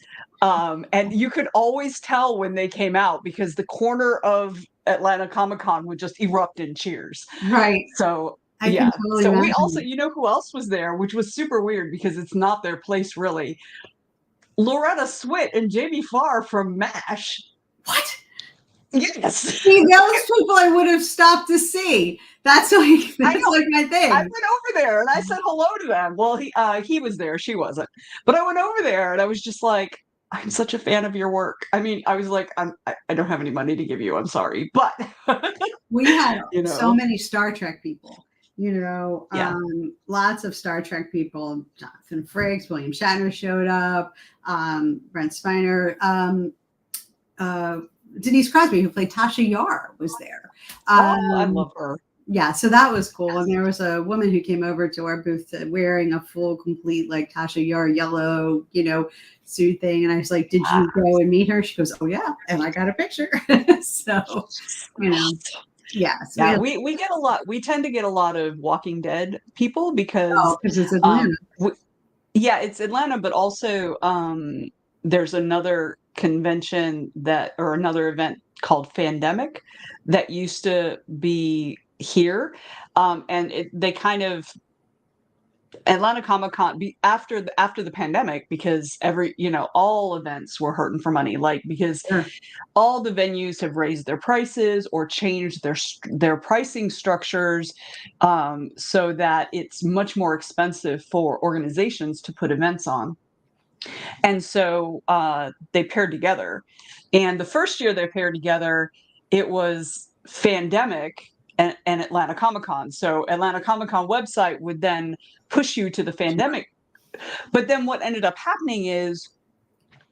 And you could always tell when they came out because the corner of Atlanta Comic-Con would just erupt in cheers. Right. So Totally so we also, you know who else was there, which was super weird because it's not their place really. Loretta Swit and Jamie Farr from MASH. What? Yes. See, those people I would have stopped to see. That's like my thing. I went over there and I said hello to them. Well, he was there, she wasn't. But I went over there and I was just like, I'm such a fan of your work. I mean, I was like, I don't have any money to give you. I'm sorry, but we had so many Star Trek people. You know, lots of Star Trek people. Jonathan Frakes, William Shatner showed up. Brent Spiner, Denise Crosby, who played Tasha Yar, was there. I love her. Yeah, so that was cool. And there was a woman who came over to our booth wearing a full, complete, like Tasha Yar yellow, you know, suit thing. And I was like, "Did you go and meet her?" She goes, "Oh yeah," and I got a picture. So, you know. So we get a lot. We tend to get a lot of Walking Dead people because it's Atlanta. It's Atlanta, but also there's another convention or another event called Fandemic that used to be here, and they kind of Atlanta Comic-Con after the pandemic, because all events were hurting for money, like because all the venues have raised their prices or changed their pricing structures, so that it's much more expensive for organizations to put events on. And so they paired together, and the first year they paired together, it was Fandemic and Atlanta Comic-Con. So Atlanta Comic-Con website would then push you to the Fandemic. But then what ended up happening is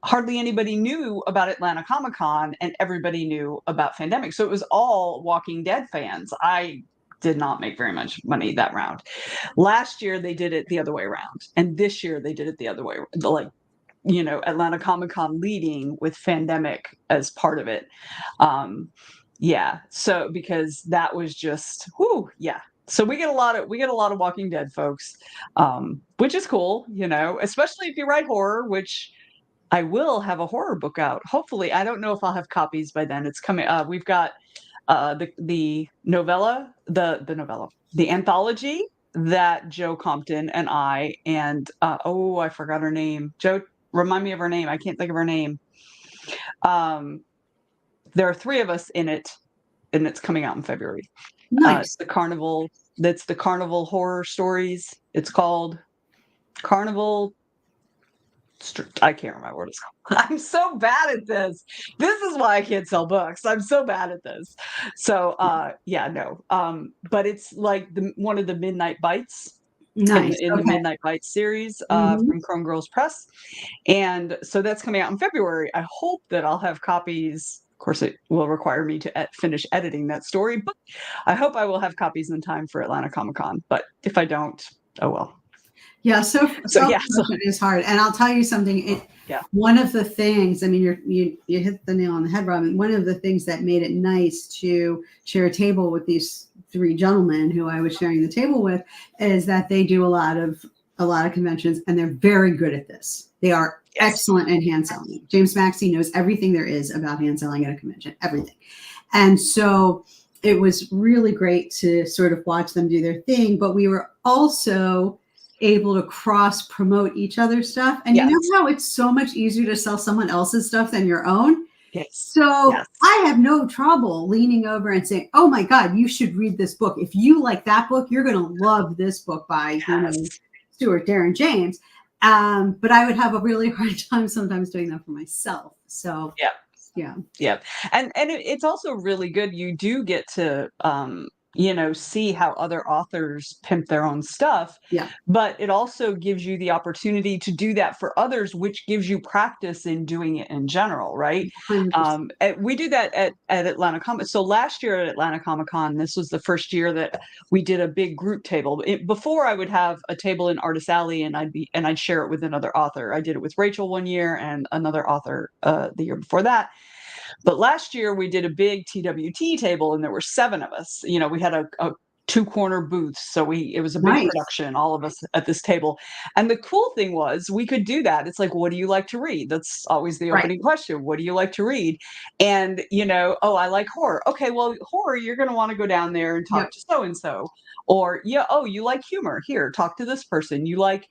hardly anybody knew about Atlanta Comic-Con and everybody knew about Fandemic. So it was all Walking Dead fans. I did not make very much money that round. Last year they did it the other way around. And this year they did it the other way. Like, Atlanta Comic-Con leading with Fandemic as part of it. So because that was just so we get a lot of Walking Dead folks, which is cool, especially if you write horror, which I will have a horror book out. Hopefully, I don't know if I'll have copies by then. It's coming. We've got the novella, the anthology that Joe Compton and I and I forgot her name. Joe, remind me of her name. I can't think of her name. There are 3 of us in it, and it's coming out in February. Nice. The Carnival that's the Carnival horror stories. It's called Carnival. I can't remember what it's called. I'm so bad at this. This is why I can't sell books. I'm so bad at this. So yeah, no. But it's like one of the Midnight Bites Nice. in the Midnight Bites series from Chrome Girls Press. And so that's coming out in February. I hope that I'll have copies. Of course, it will require me to finish editing that story, but I hope I will have copies in time for Atlanta Comic-Con. But if I don't, oh well. Yeah, so it is hard, and I'll tell you something. One of the things, I mean, you hit the nail on the head, Robin. One of the things that made it nice to share a table with these three gentlemen who I was sharing the table with is that they do a lot of conventions, and they're very good at this. They are excellent at hand selling. James Maxey knows everything there is about hand selling at a convention, everything, and so it was really great to sort of watch them do their thing. But we were also able to cross promote each other's stuff. And you know how it's so much easier to sell someone else's stuff than your own? Yes. So I have no trouble leaning over and saying, oh my God, you should read this book. If you like that book, you're going to love this book by Stuart Darren James. But I would have a really hard time sometimes doing that for myself. So yeah. And it's also really good. You do get to see how other authors pimp their own stuff. Yeah. But it also gives you the opportunity to do that for others, which gives you practice in doing it in general, right? We do that at Atlanta Comic. So last year at Atlanta Comic-Con, this was the first year that we did a big group table. Before I would have a table in Artist Alley and I'd share it with another author. I did it with Rachel one year and another author the year before that. But last year we did a big TWT table and there were 7 of us. We had a 2-corner booths. So it was a big production, all of us at this table. And the cool thing was we could do that. It's like, what do you like to read? That's always the opening question. What do you like to read? And, I like horror. Okay, well, horror, you're going to want to go down there and talk to so-and-so. Or, you like humor. Here, talk to this person. You like,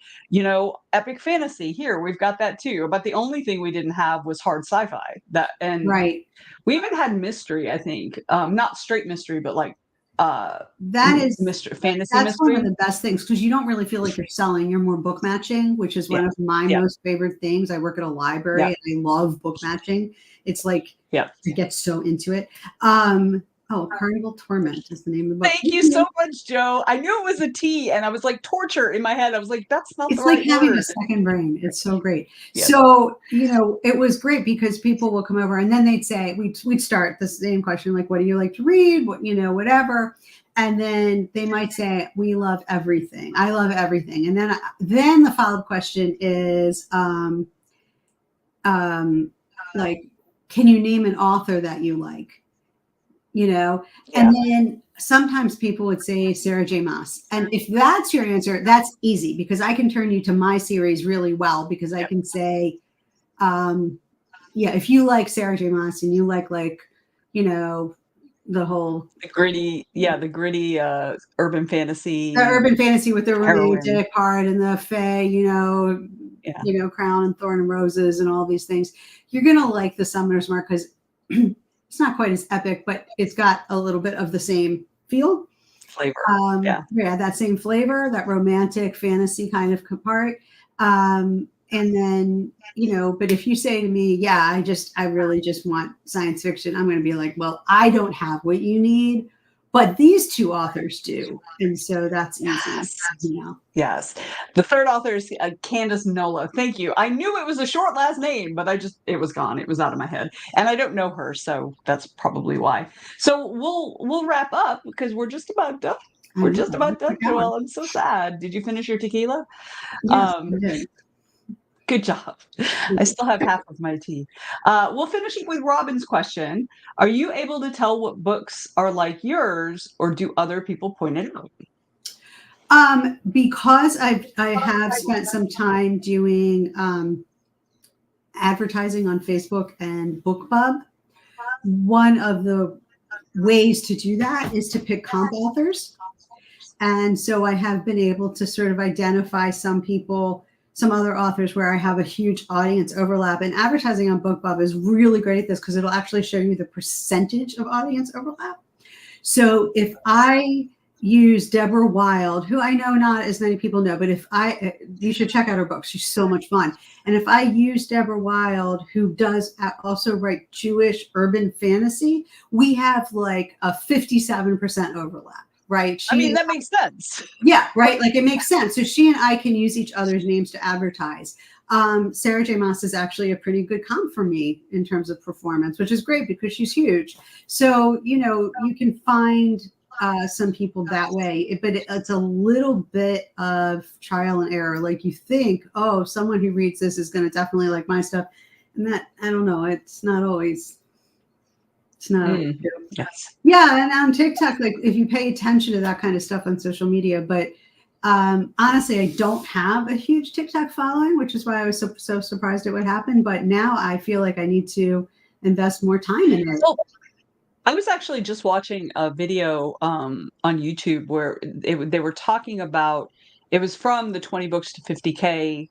epic fantasy. Here, we've got that too. But the only thing we didn't have was hard sci-fi. We even had mystery, I think. Not straight mystery, but like that is fantasy that's mystery. One of the best things because you don't really feel like you're selling. You're more book matching, which is one of my most favorite things. I work at a library and I love book matching. It's like I get so into it. Carnival Torment is the name of the book. Thank you so much, Joe. I knew it was a T, and I was like torture in my head. I was like, that's not the right word. It's like having a second brain. It's so great. Yeah. So, it was great because people will come over and then they'd say, we'd start the same question, like, what do you like to read? What, whatever. And then they might say, we love everything. I love everything. And then the follow-up question is, like, can you name an author that you like? And then sometimes people would say Sarah J. Maas. And if that's your answer, that's easy because I can turn you to my series really well because I can say, if you like Sarah J. Maas and you like, the whole gritty urban fantasy. The urban fantasy with the romantic part and the Fae, Crown and Thorn and Roses and all these things. You're going to like the Summoner's Mark because it's not quite as epic, but it's got a little bit of the same feel. Flavor. That same flavor, that romantic fantasy kind of part. And then, but if you say to me, I really just want science fiction, I'm going to be like, well, I don't have what you need, but these 2 authors do. And so that's easy. Yes. The third author is Candace Nola. Thank you. I knew it was a short last name, but it was gone. It was out of my head. And I don't know her, so that's probably why. So we'll wrap up because we're just about done. We're just about done, Joelle. I'm so sad. Did you finish your tequila? Yes, I did. Good job. I still have half of my tea. We'll finish up with Robin's question. Are you able to tell what books are like yours, or do other people point it out? Because I have spent some time doing advertising on Facebook and BookBub, one of the ways to do that is to pick comp authors. And so I have been able to sort of identify some other authors where I have a huge audience overlap. And advertising on BookBub is really great at this because it'll actually show you the percentage of audience overlap. So if I use Deborah Wild, who I know not as many people know, but you should check out her books. She's so much fun. And if I use Deborah Wild, who does also write Jewish urban fantasy, we have like a 57% overlap, right? I mean, that makes sense. Yeah, right. Like it makes sense. So she and I can use each other's names to advertise. Sarah J. Maas is actually a pretty good comp for me in terms of performance, which is great because she's huge. So, you can find some people that way, but it's a little bit of trial and error. Like you think, oh, someone who reads this is going to definitely like my stuff. And that, I don't know, it's not always. It's not. Yes. Yeah. And on TikTok, like if you pay attention to that kind of stuff on social media, but honestly, I don't have a huge TikTok following, which is why I was so surprised at what happened. But now I feel like I need to invest more time in it. So, I was actually just watching a video on YouTube where they were talking about, it was from the 20 books to 50K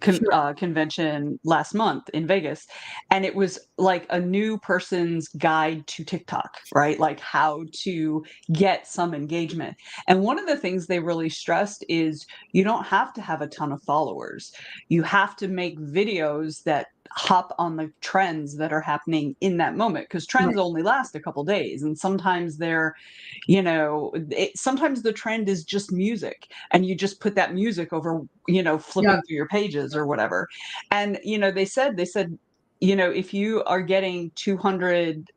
convention last month in Vegas. And it was like a new person's guide to TikTok, right? Like how to get some engagement. And one of the things they really stressed is you don't have to have a ton of followers. You have to make videos that hop on the trends that are happening in that moment, because trends only last a couple days. And sometimes they're, sometimes the trend is just music and you just put that music over, flipping through your pages or whatever. And, they said, if you are getting 200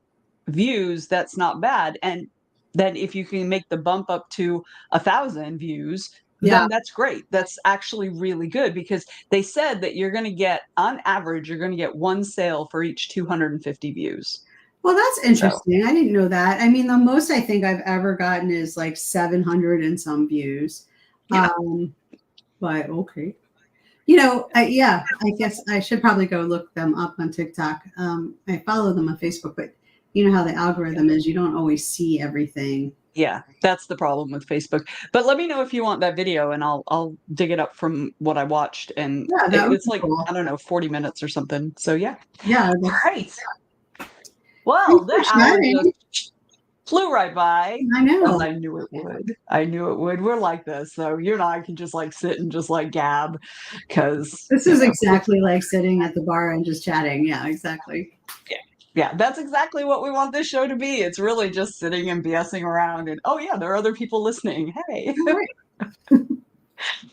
views, that's not bad. And then if you can make the bump up to 1,000 views, then that's great. That's actually really good, because they said that you're going to get, on average, you're going to get one sale for each 250 views. Well, that's interesting. I didn't know that. I mean, the most I think I've ever gotten is like 700 and some views. Yeah. But okay. I guess I should probably go look them up on TikTok. I follow them on Facebook, but you know how the algorithm is. You don't always see everything. Yeah, that's the problem with Facebook. But let me know if you want that video, and I'll dig it up from what I watched. And it's like, cool. I don't know, 40 minutes or something. So yeah. Yeah. Great. Well, that hour just flew right by. I know. I knew it would. I knew it would. We're like this. So you and I can just like sit and just like gab, because this is exactly like sitting at the bar and just chatting. Yeah, exactly. Yeah, that's exactly what we want this show to be. It's really just sitting and BSing around, and oh yeah, there are other people listening. Hey.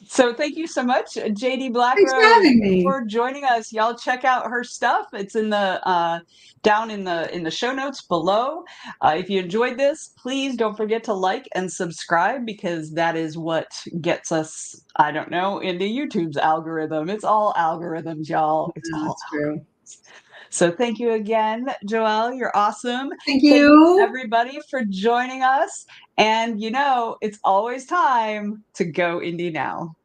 So thank you so much, JD Blackrose, for joining us. Y'all check out her stuff. It's in the down in the show notes below. If you enjoyed this, please don't forget to like and subscribe, because that is what gets us, I don't know, into YouTube's algorithm. It's all algorithms, y'all. It's all true. So thank you again, Joelle. You're awesome. Thank you, everybody, for joining us. And it's always time to go indie now.